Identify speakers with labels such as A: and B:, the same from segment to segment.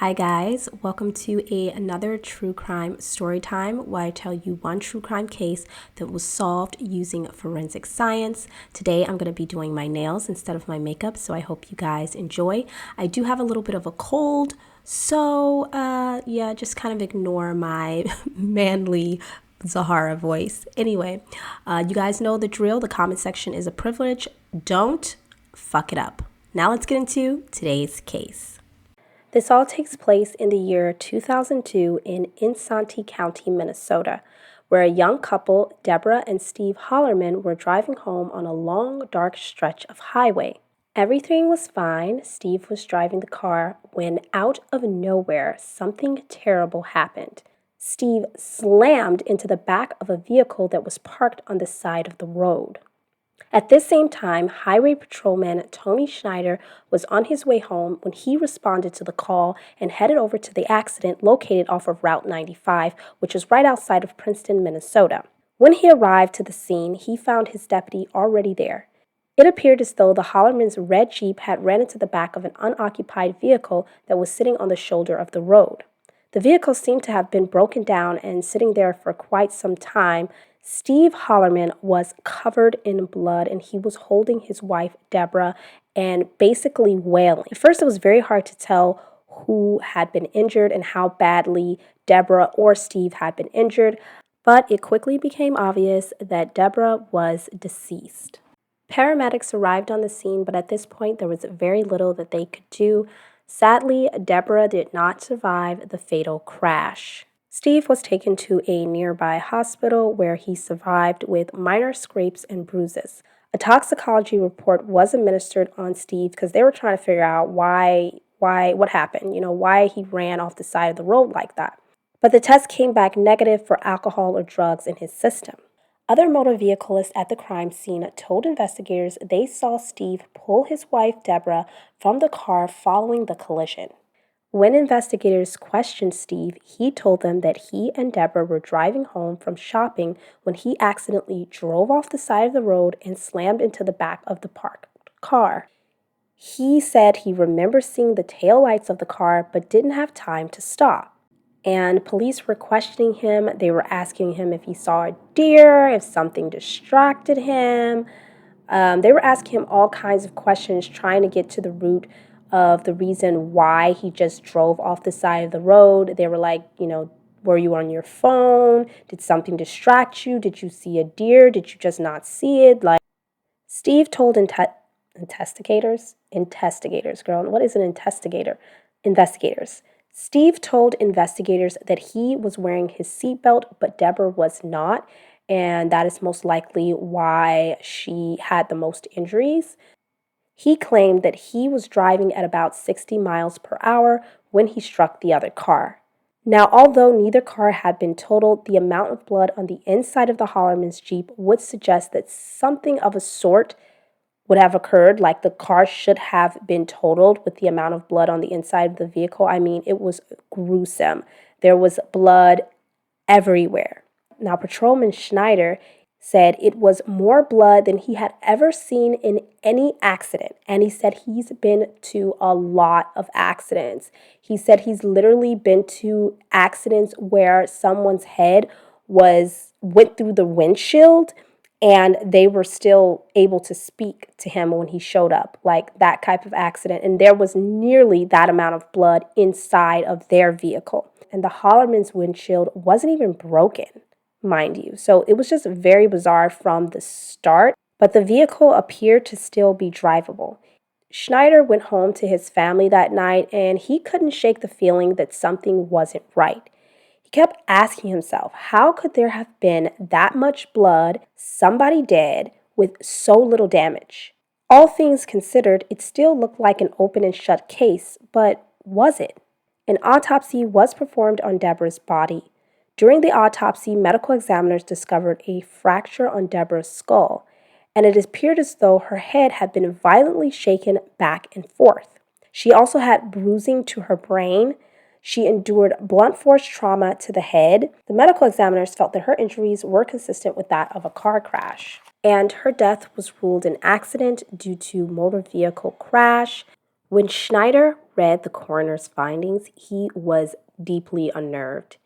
A: Hi guys, welcome to another true crime story time where I tell you one true crime case that was solved using forensic science. Today I'm going to be doing my nails instead of my makeup, so I hope you guys enjoy. I do have a little bit of a cold, so yeah, just kind of ignore my manly Zahara voice. Anyway, you guys know the drill. The comment section is a privilege. Don't fuck it up. Now let's get into today's case. This all takes place in the year 2002 in Ysanti County, Minnesota, where a young couple, Deborah and Steve Hollerman, were driving home on a long, dark stretch of highway. Everything was fine. Steve was driving the car when, out of nowhere, something terrible happened. Steve slammed into the back of a vehicle that was parked on the side of the road. At this same time, Highway Patrolman Tony Schneider was on his way home when he responded to the call and headed over to the accident located off of Route 95, which is right outside of Princeton, Minnesota. When he arrived to the scene, he found his deputy already there. It appeared as though the Hollerman's red Jeep had ran into the back of an unoccupied vehicle that was sitting on the shoulder of the road. The vehicle seemed to have been broken down and sitting there for quite some time. Steve Hollerman was covered in blood and he was holding his wife, Deborah, and basically wailing. At first, it was very hard to tell who had been injured and how badly Deborah or Steve had been injured, but it quickly became obvious that Deborah was deceased. Paramedics arrived on the scene, but at this point, there was very little that they could do. Sadly, Deborah did not survive the fatal crash. Steve was taken to a nearby hospital where he survived with minor scrapes and bruises. A toxicology report was administered on Steve because they were trying to figure out what happened, why he ran off the side of the road like that. But the test came back negative for alcohol or drugs in his system. Other motor vehiclists at the crime scene told investigators they saw Steve pull his wife, Deborah, from the car following the collision. When investigators questioned Steve, he told them that he and Deborah were driving home from shopping when he accidentally drove off the side of the road and slammed into the back of the parked car. He said he remembers seeing the taillights of the car but didn't have time to stop. And police were questioning him. They were asking him if he saw a deer, if something distracted him. They were asking him all kinds of questions, trying to get to the root of the reason why he just drove off the side of the road. They were like, were you on your phone? Did something distract you? Did you see a deer? Did you just not see it? Like, Steve told investigators, girl, what is an investigator? Investigators. Steve told investigators that he was wearing his seatbelt, but Deborah was not, and that is most likely why she had the most injuries. He claimed that he was driving at about 60 miles per hour when he struck the other car. Now, although neither car had been totaled, the amount of blood on the inside of the Hollerman's Jeep would suggest that something of a sort would have occurred, like the car should have been totaled with the amount of blood on the inside of the vehicle. I mean, it was gruesome. There was blood everywhere. Now, Patrolman Schneider said it was more blood than he had ever seen in any accident. And he said he's been to a lot of accidents. He said he's literally been to accidents where someone's head went through the windshield and they were still able to speak to him when he showed up, like that type of accident. And there was nearly that amount of blood inside of their vehicle. And the Hollerman's windshield wasn't even broken, mind you. So it was just very bizarre from the start, but the vehicle appeared to still be drivable. Schneider went home to his family that night and he couldn't shake the feeling that something wasn't right. He kept asking himself, how could there have been that much blood, somebody dead, with so little damage? All things considered, it still looked like an open and shut case, but was it? An autopsy was performed on Deborah's body. During the autopsy, medical examiners discovered a fracture on Deborah's skull, and it appeared as though her head had been violently shaken back and forth. She also had bruising to her brain. She endured blunt force trauma to the head. The medical examiners felt that her injuries were consistent with that of a car crash, and her death was ruled an accident due to motor vehicle crash. When Schneider read the coroner's findings, he was deeply unnerved.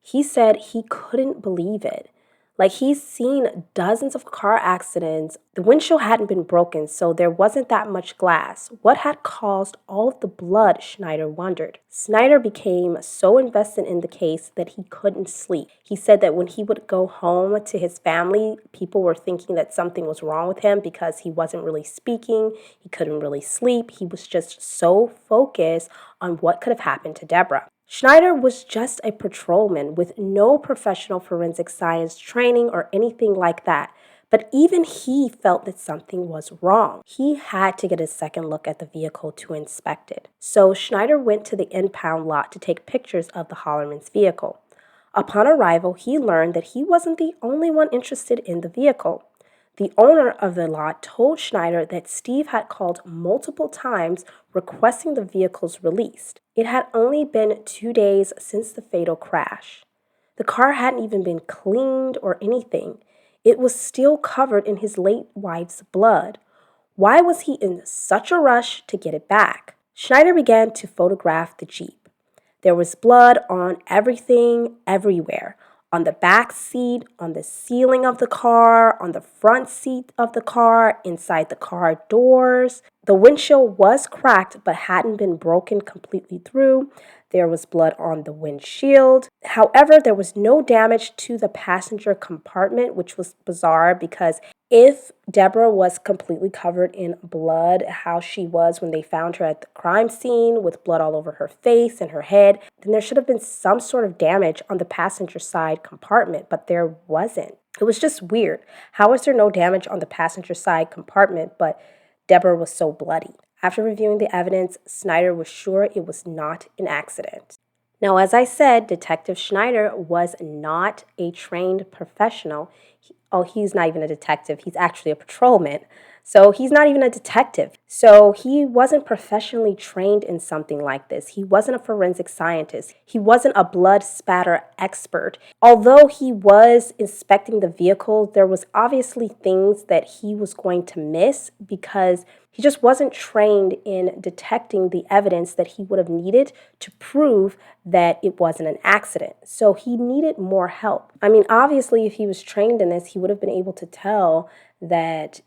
A: He said he couldn't believe it. Like, he's seen dozens of car accidents. The windshield hadn't been broken, so there wasn't that much glass. What had caused all of the blood, Schneider wondered. Schneider became so invested in the case that he couldn't sleep. He said that when he would go home to his family, people were thinking that something was wrong with him because he wasn't really speaking, he couldn't really sleep. He was just so focused on what could have happened to Deborah. Schneider was just a patrolman with no professional forensic science training or anything like that. But even he felt that something was wrong. He had to get a second look at the vehicle to inspect it. So Schneider went to the impound lot to take pictures of the Hollerman's vehicle. Upon arrival, he learned that he wasn't the only one interested in the vehicle. The owner of the lot told Schneider that Steve had called multiple times requesting the vehicle's release. It had only been 2 days since the fatal crash. The car hadn't even been cleaned or anything. It was still covered in his late wife's blood. Why was he in such a rush to get it back? Schneider began to photograph the Jeep. There was blood on everything, everywhere. On the back seat, on the ceiling of the car, on the front seat of the car, inside the car doors. The windshield was cracked but hadn't been broken completely through. There was blood on the windshield. However, there was no damage to the passenger compartment, which was bizarre because if Deborah was completely covered in blood, how she was when they found her at the crime scene with blood all over her face and her head, then there should have been some sort of damage on the passenger side compartment, but there wasn't. It was just weird. How was there no damage on the passenger side compartment, but Deborah was so bloody? After reviewing the evidence, Schneider was sure it was not an accident. Now, as I said, Detective Schneider was not a trained professional. He's not even a detective. He's actually a patrolman. So he's not even a detective. So he wasn't professionally trained in something like this. He wasn't a forensic scientist. He wasn't a blood spatter expert. Although he was inspecting the vehicle, there was obviously things that he was going to miss because he just wasn't trained in detecting the evidence that he would have needed to prove that it wasn't an accident. So he needed more help. I mean, obviously, if he was trained in this, he would have been able to tell that,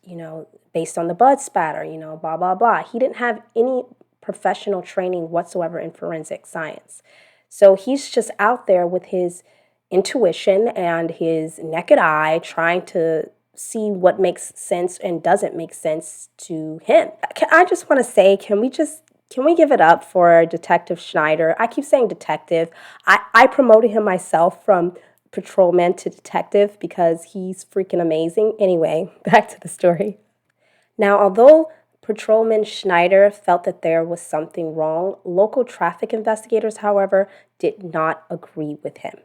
A: based on the blood spatter, blah, blah, blah. He didn't have any professional training whatsoever in forensic science. So he's just out there with his intuition and his naked eye trying to see what makes sense and doesn't make sense to him. I just want to say, can we give it up for Detective Schneider? I keep saying detective. I promoted him myself from patrolman to detective because he's freaking amazing. Anyway, back to the story. Now, although Patrolman Schneider felt that there was something wrong, local traffic investigators, however, did not agree with him.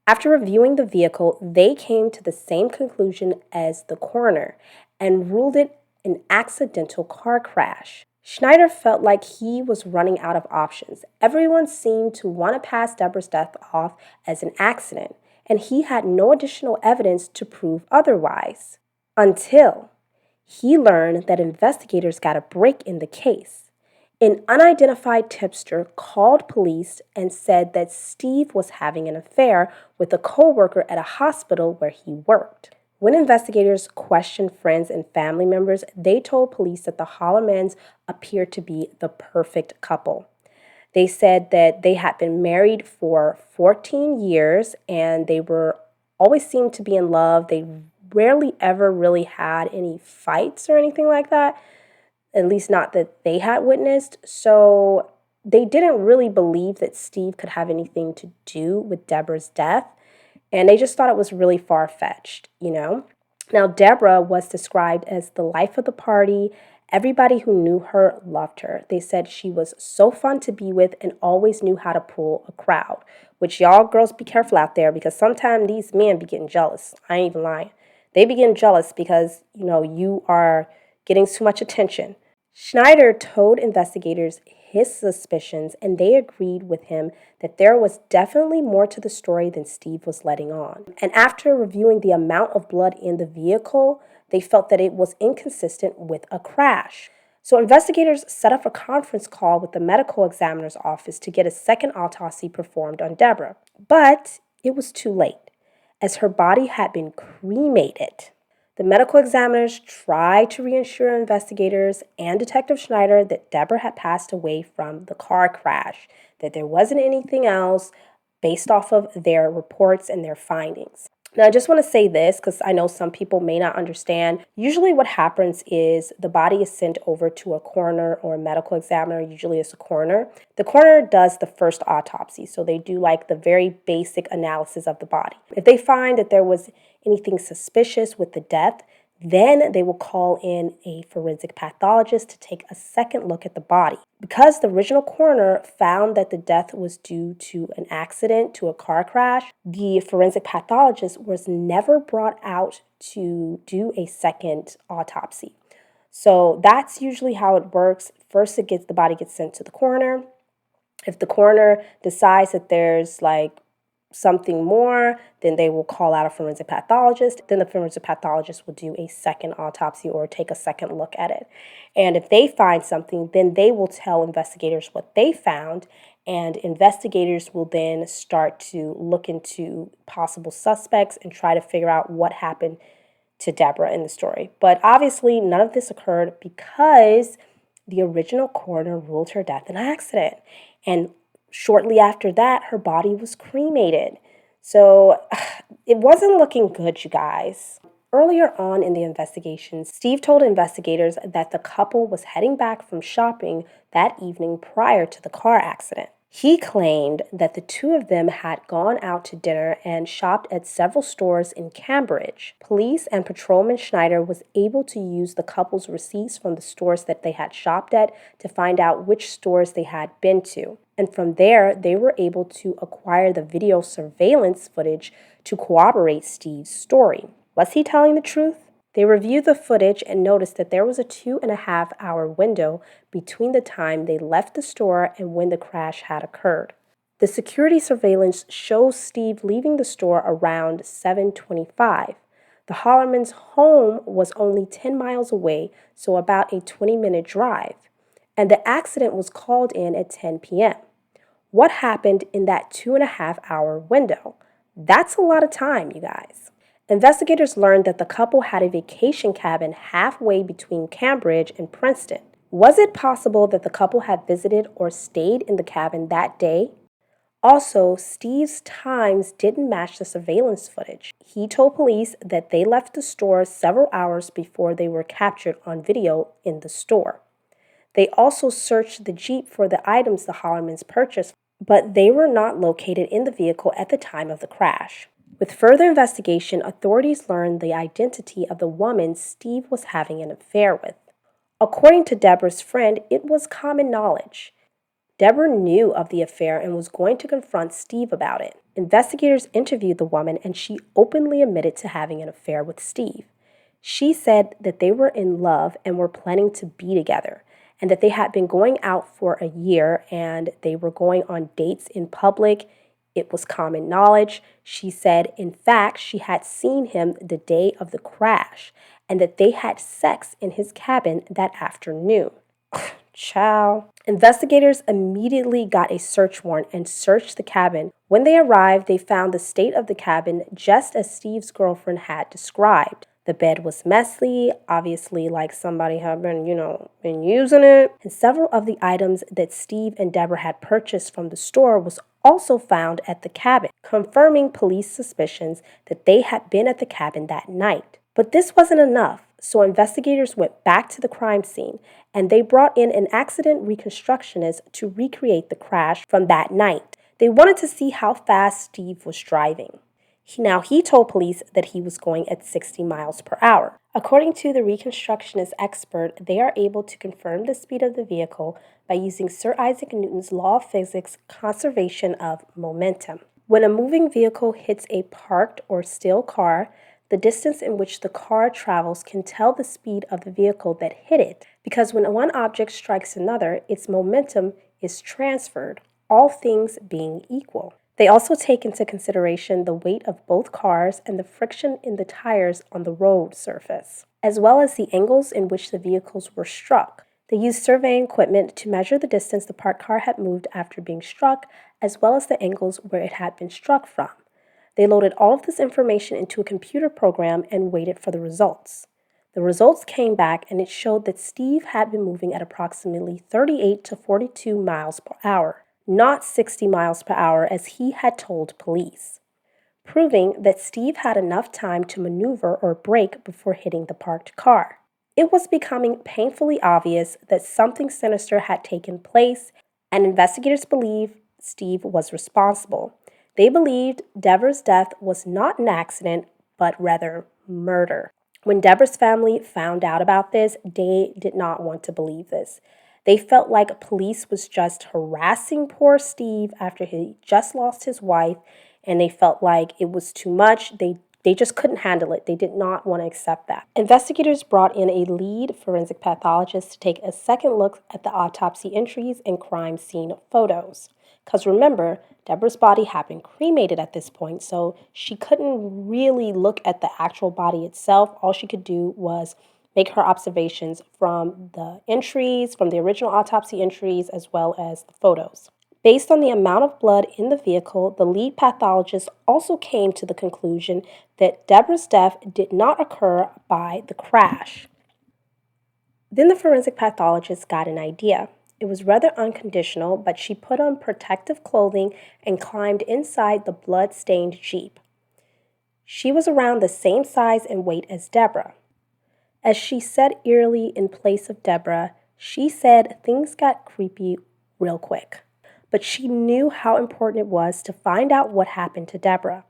A: After reviewing the vehicle, they came to the same conclusion as the coroner and ruled it an accidental car crash. Schneider felt like he was running out of options. Everyone seemed to want to pass Deborah's death off as an accident, and he had no additional evidence to prove otherwise. Until he learned that investigators got a break in the case. An unidentified tipster called police and said that Steve was having an affair with a co-worker at a hospital where he worked. When investigators questioned friends and family members, they told police that the Hollermans appeared to be the perfect couple. They said that they had been married for 14 years and they were always seemed to be in love. They rarely ever really had any fights or anything like that, at least not that they had witnessed. So they didn't really believe that Steve could have anything to do with Deborah's death, and they just thought it was really far-fetched, Now, Deborah was described as the life of the party. Everybody who knew her loved her. They said she was so fun to be with and always knew how to pull a crowd, which y'all girls be careful out there because sometimes these men be getting jealous. I ain't even lying. They be getting jealous because, you are getting too much attention. Schneider told investigators his suspicions, and they agreed with him that there was definitely more to the story than Steve was letting on. And after reviewing the amount of blood in the vehicle, they felt that it was inconsistent with a crash. So investigators set up a conference call with the medical examiner's office to get a second autopsy performed on Deborah. But it was too late, as her body had been cremated. The medical examiners tried to reassure investigators and Detective Schneider that Deborah had passed away from the car crash, that there wasn't anything else based off of their reports and their findings. Now, I just want to say this because I know some people may not understand. Usually what happens is the body is sent over to a coroner or a medical examiner. Usually it's a coroner. The coroner does the first autopsy. So they do like the very basic analysis of the body. If they find that there was anything suspicious with the death, then they will call in a forensic pathologist to take a second look at the body. Because the original coroner found that the death was due to an accident, to a car crash, the forensic pathologist was never brought out to do a second autopsy. So that's usually how it works. First, the body gets sent to the coroner. If the coroner decides that there's like something more, then they will call out a forensic pathologist. Then the forensic pathologist will do a second autopsy or take a second look at it. And if they find something, then they will tell investigators what they found, and investigators will then start to look into possible suspects and try to figure out what happened to Deborah in the story. But obviously, none of this occurred because the original coroner ruled her death an accident. And shortly after that, her body was cremated. So it wasn't looking good, you guys. Earlier on in the investigation, Steve told investigators that the couple was heading back from shopping that evening prior to the car accident. He claimed that the two of them had gone out to dinner and shopped at several stores in Cambridge. Police and Patrolman Schneider was able to use the couple's receipts from the stores that they had shopped at to find out which stores they had been to. And from there, they were able to acquire the video surveillance footage to corroborate Steve's story. Was he telling the truth? They reviewed the footage and noticed that there was a 2.5-hour window between the time they left the store and when the crash had occurred. The security surveillance shows Steve leaving the store around 7:25. The Hollerman's home was only 10 miles away, so about a 20-minute drive, and the accident was called in at 10 p.m. What happened in that 2.5-hour window? That's a lot of time, you guys. Investigators learned that the couple had a vacation cabin halfway between Cambridge and Princeton. Was it possible that the couple had visited or stayed in the cabin that day? Also, Steve's times didn't match the surveillance footage. He told police that they left the store several hours before they were captured on video in the store. They also searched the Jeep for the items the Hollermans purchased, but they were not located in the vehicle at the time of the crash. With further investigation, authorities learned the identity of the woman Steve was having an affair with. According to Deborah's friend, it was common knowledge. Deborah knew of the affair and was going to confront Steve about it. Investigators interviewed the woman and she openly admitted to having an affair with Steve. She said that they were in love and were planning to be together, and that they had been going out for a year and they were going on dates in public. It was common knowledge. She said, in fact, she had seen him the day of the crash and that they had sex in his cabin that afternoon. Ciao. Investigators immediately got a search warrant and searched the cabin. When they arrived, they found the state of the cabin just as Steve's girlfriend had described. The bed was messy, obviously like somebody had been using it. And several of the items that Steve and Deborah had purchased from the store was also found at the cabin, confirming police suspicions that they had been at the cabin that night. But this wasn't enough, so investigators went back to the crime scene and they brought in an accident reconstructionist to recreate the crash from that night. They wanted to see how fast Steve was driving. He told police that he was going at 60 miles per hour. According to the reconstructionist expert, they are able to confirm the speed of the vehicle by using Sir Isaac Newton's law of physics, conservation of momentum. When a moving vehicle hits a parked or still car, the distance in which the car travels can tell the speed of the vehicle that hit it, because when one object strikes another, its momentum is transferred, all things being equal. They also take into consideration the weight of both cars and the friction in the tires on the road surface, as well as the angles in which the vehicles were struck. They used surveying equipment to measure the distance the parked car had moved after being struck, as well as the angles where it had been struck from. They loaded all of this information into a computer program and waited for the results. The results came back and it showed that Steve had been moving at approximately 38 to 42 miles per hour, not 60 miles per hour as he had told police, proving that Steve had enough time to maneuver or brake before hitting the parked car. It was becoming painfully obvious that something sinister had taken place, and investigators believe Steve was responsible. They believed Deborah's death was not an accident, but rather murder. When Deborah's family found out about this, they did not want to believe this. They felt like police was just harassing poor Steve after he just lost his wife, and they felt like it was too much. They just couldn't handle it. They did not want to accept that. Investigators brought in a lead forensic pathologist to take a second look at the autopsy entries and crime scene photos. Because remember, Deborah's body had been cremated at this point, so she couldn't really look at the actual body itself. All she could do was make her observations from the entries, from the original autopsy entries, as well as the photos. Based on the amount of blood in the vehicle, the lead pathologist also came to the conclusion that Deborah's death did not occur by the crash. Then the forensic pathologist got an idea. It was rather unconditional, but she put on protective clothing and climbed inside the blood-stained Jeep. She was around the same size and weight as Deborah. As she sat eerily in place of Deborah, she said things got creepy real quick. But she knew how important it was to find out what happened to Deborah.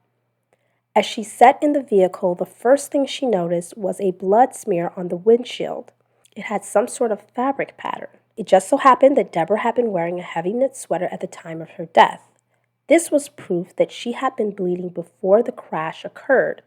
A: As she sat in the vehicle, the first thing she noticed was a blood smear on the windshield. It had some sort of fabric pattern. It just so happened that Deborah had been wearing a heavy knit sweater at the time of her death. This was proof that she had been bleeding before the crash occurred.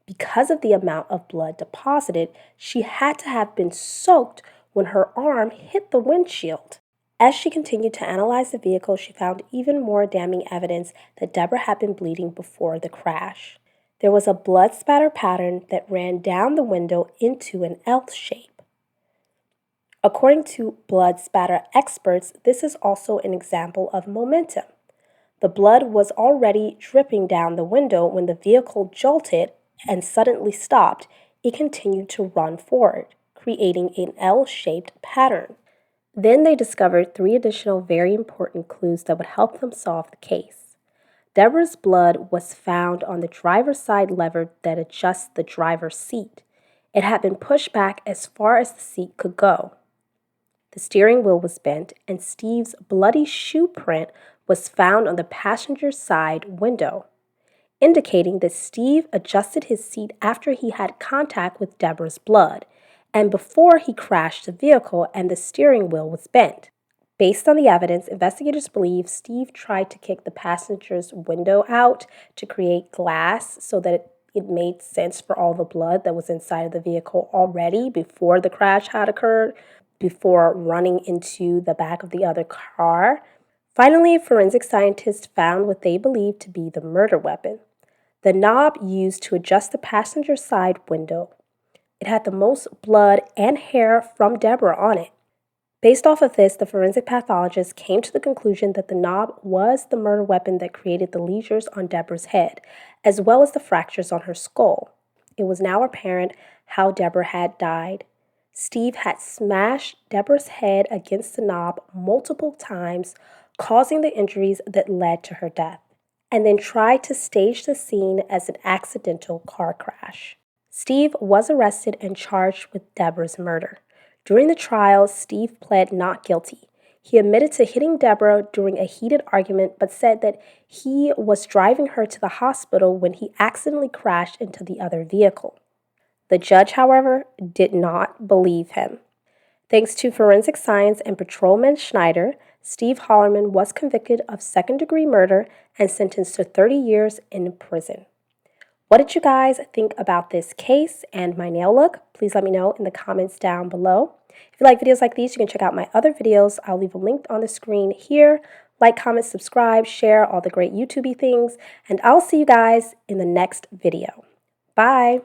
A: Because of the amount of blood deposited, she had to have been soaked when her arm hit the windshield. As she continued to analyze the vehicle, she found even more damning evidence that Deborah had been bleeding before the crash. There was a blood spatter pattern that ran down the window into an L shape. According to blood spatter experts, this is also an example of momentum. The blood was already dripping down the window when the vehicle jolted and suddenly stopped. It continued to run forward, creating an L-shaped pattern. Then they discovered 3 additional very important clues that would help them solve the case. Deborah's blood was found on the driver's side lever that adjusts the driver's seat. It had been pushed back as far as the seat could go. The steering wheel was bent, and Steve's bloody shoe print was found on the passenger side window, indicating that Steve adjusted his seat after he had contact with Deborah's blood, and before he crashed the vehicle and the steering wheel was bent. Based on the evidence, investigators believe Steve tried to kick the passenger's window out to create glass so that it made sense for all the blood that was inside of the vehicle already before the crash had occurred, before running into the back of the other car. Finally, forensic scientists found what they believed to be the murder weapon, the knob used to adjust the passenger side window. It had the most blood and hair from Deborah on it. Based off of this, the forensic pathologist came to the conclusion that the knob was the murder weapon that created the lesions on Deborah's head, as well as the fractures on her skull. It was now apparent how Deborah had died. Steve had smashed Deborah's head against the knob multiple times, causing the injuries that led to her death, and then tried to stage the scene as an accidental car crash. Steve was arrested and charged with Deborah's murder. During the trial, Steve pled not guilty. He admitted to hitting Deborah during a heated argument, but said that he was driving her to the hospital when he accidentally crashed into the other vehicle. The judge, however, did not believe him. Thanks to forensic science and patrolman Schneider, Steve Hollerman was convicted of second-degree murder and sentenced to 30 years in prison. What did you guys think about this case and my nail look? Please let me know in the comments down below. If you like videos like these, you can check out my other videos. I'll leave a link on the screen here. Like, comment, subscribe, share, all the great YouTube-y things, and I'll see you guys in the next video. Bye!